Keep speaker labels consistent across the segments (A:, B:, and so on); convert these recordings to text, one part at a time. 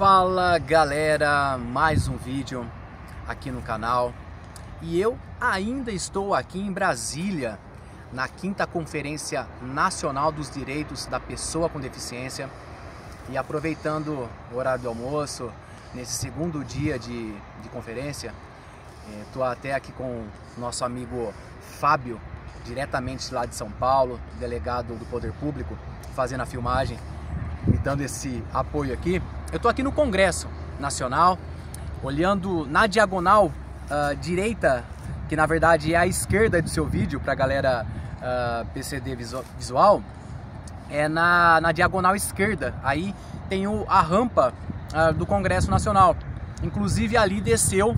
A: Fala galera, mais um vídeo aqui no canal e eu ainda estou aqui em Brasília na 5ª Conferência Nacional dos Direitos da Pessoa com Deficiência e aproveitando o horário do almoço, nesse segundo dia de conferência, estou até aqui com o nosso amigo Fábio, diretamente lá de São Paulo, delegado do Poder Público, fazendo a filmagem, me dando esse apoio aqui. Eu estou aqui no Congresso Nacional, olhando na diagonal direita, que na verdade é a esquerda do seu vídeo, para a galera PCD visual, é na diagonal esquerda, aí tem a rampa do Congresso Nacional. Inclusive ali desceu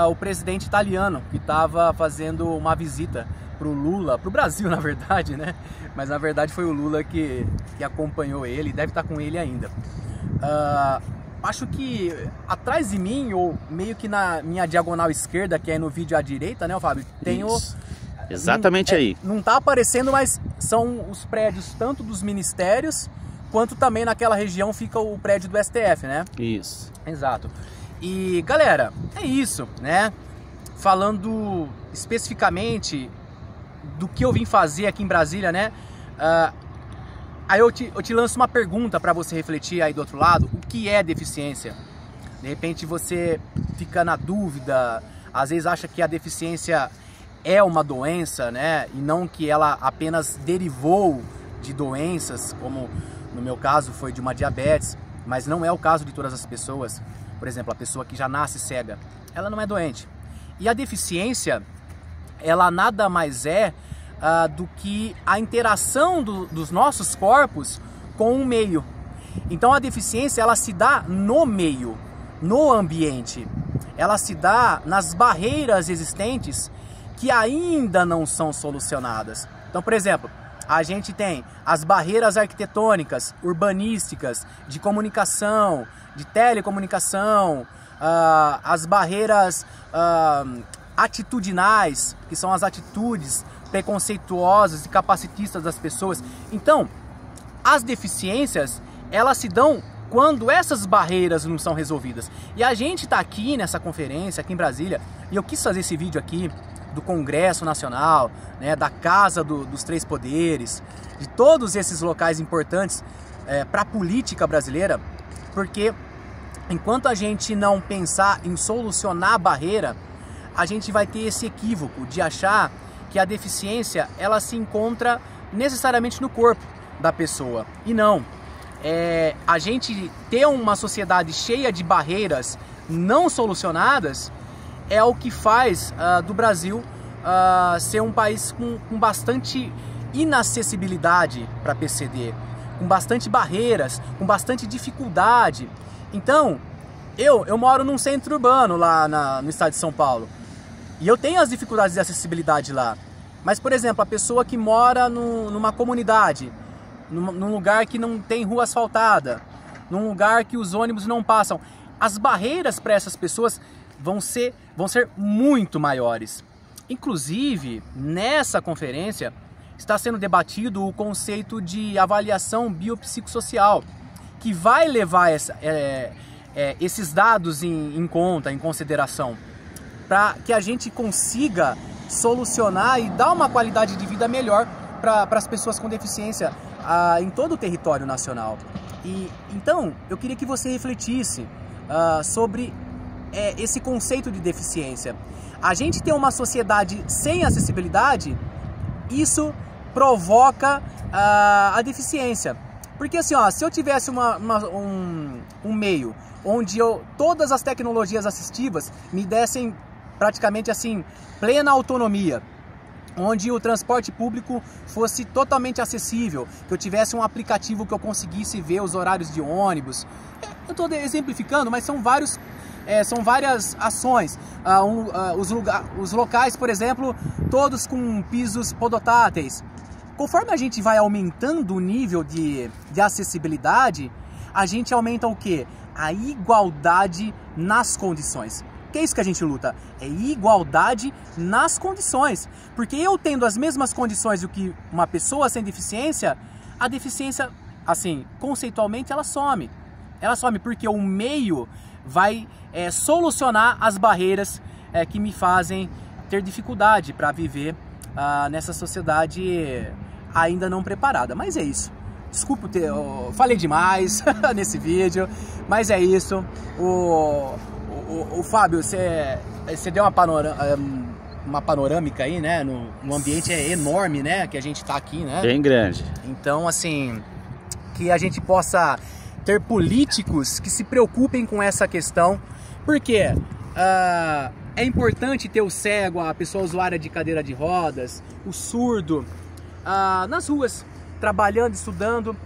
A: o presidente italiano, que estava fazendo uma visita para o Lula, para o Brasil na verdade, né? Mas na verdade foi o Lula que acompanhou ele, deve estar com ele ainda. Acho que atrás de mim, ou meio que na minha diagonal esquerda, que é no vídeo à direita, né, Fábio? Tem
B: exatamente aí.
A: Não está aparecendo, mas são os prédios tanto dos ministérios, quanto também naquela região fica o prédio do STF, né?
B: Isso.
A: Exato. E galera, é isso, né? Falando especificamente do que eu vim fazer aqui em Brasília, né? Aí eu te lanço uma pergunta para você refletir aí do outro lado: o que é deficiência? De repente você fica na dúvida, às vezes acha que a deficiência é uma doença, né? E não que ela apenas derivou de doenças, como no meu caso foi de uma diabetes, mas não é o caso de todas as pessoas. Por exemplo, a pessoa que já nasce cega, ela não é doente. E a deficiência, ela nada mais é do que a interação dos nossos corpos com o meio. Então a deficiência, ela se dá no meio, no ambiente. Ela se dá nas barreiras existentes que ainda não são solucionadas. Então, por exemplo, a gente tem as barreiras arquitetônicas, urbanísticas, de comunicação, de telecomunicação, as barreiras atitudinais, que são as atitudes preconceituosas e capacitistas das pessoas. Então, as deficiências, elas se dão quando essas barreiras não são resolvidas. E a gente está aqui nessa conferência, aqui em Brasília, e eu quis fazer esse vídeo aqui do Congresso Nacional, né, da Casa dos Três Poderes, de todos esses locais importantes para a política brasileira, porque enquanto a gente não pensar em solucionar a barreira, a gente vai ter esse equívoco de achar que a deficiência, ela se encontra necessariamente no corpo da pessoa. E não. A gente ter uma sociedade cheia de barreiras não solucionadas é o que faz do Brasil ser um país com bastante inacessibilidade para PCD, com bastante barreiras, com bastante dificuldade. Então, eu moro num centro urbano lá no estado de São Paulo, e eu tenho as dificuldades de acessibilidade lá. Mas, por exemplo, a pessoa que mora numa comunidade, num lugar que não tem rua asfaltada, num lugar que os ônibus não passam, as barreiras para essas pessoas vão ser muito maiores. Inclusive, nessa conferência, está sendo debatido o conceito de avaliação biopsicossocial, que vai levar esses dados em conta, em consideração, para que a gente consiga solucionar e dar uma qualidade de vida melhor para as pessoas com deficiência em todo o território nacional. E então, eu queria que você refletisse sobre esse conceito de deficiência. A gente tem uma sociedade sem acessibilidade, isso provoca a deficiência. Porque assim, se eu tivesse um meio onde todas as tecnologias assistivas me dessem praticamente assim plena autonomia, onde o transporte público fosse totalmente acessível, que eu tivesse um aplicativo que eu conseguisse ver os horários de ônibus. Eu estou exemplificando, mas são várias ações. Os locais, por exemplo, todos com pisos podotáteis. Conforme a gente vai aumentando o nível de acessibilidade, a gente aumenta o quê? A igualdade nas condições. Que é isso que a gente luta? É igualdade nas condições. Porque eu tendo as mesmas condições do que uma pessoa sem deficiência, a deficiência, assim, conceitualmente ela some. Ela some porque o meio vai solucionar as barreiras que me fazem ter dificuldade para viver nessa sociedade ainda não preparada. Mas é isso. Desculpa, eu falei demais nesse vídeo, mas é isso. O Fábio, você deu uma panorâmica aí, né? No ambiente enorme, né? Que a gente tá aqui, né?
B: Bem grande.
A: Então, assim, que a gente possa ter políticos que se preocupem com essa questão, porque é importante ter o cego, a pessoa usuária de cadeira de rodas, o surdo, nas ruas, trabalhando, estudando,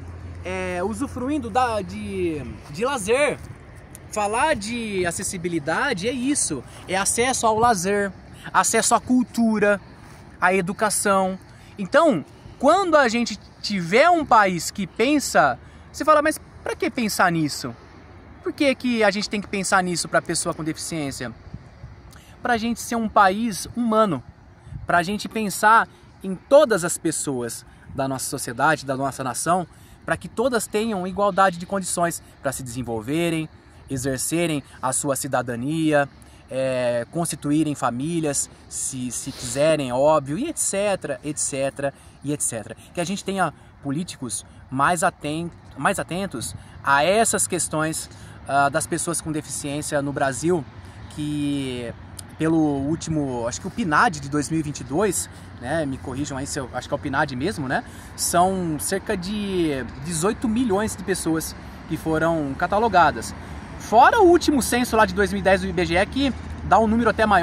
A: usufruindo de lazer. Falar de acessibilidade é isso, é acesso ao lazer, acesso à cultura, à educação. Então, quando a gente tiver um país que pensa, você fala, mas para que pensar nisso? Por que a gente tem que pensar nisso para a pessoa com deficiência? Para a gente ser um país humano, para a gente pensar em todas as pessoas da nossa sociedade, da nossa nação, para que todas tenham igualdade de condições para se desenvolverem, exercerem a sua cidadania, constituírem famílias, se quiserem, óbvio, e etc, etc, e etc. Que a gente tenha políticos mais atentos a essas questões das pessoas com deficiência no Brasil, que pelo último, acho que o PNAD de 2022, né, me corrijam aí se eu acho que é o PNAD mesmo, né, são cerca de 18 milhões de pessoas que foram catalogadas. Fora o último censo lá de 2010 do IBGE, que dá um número até maior.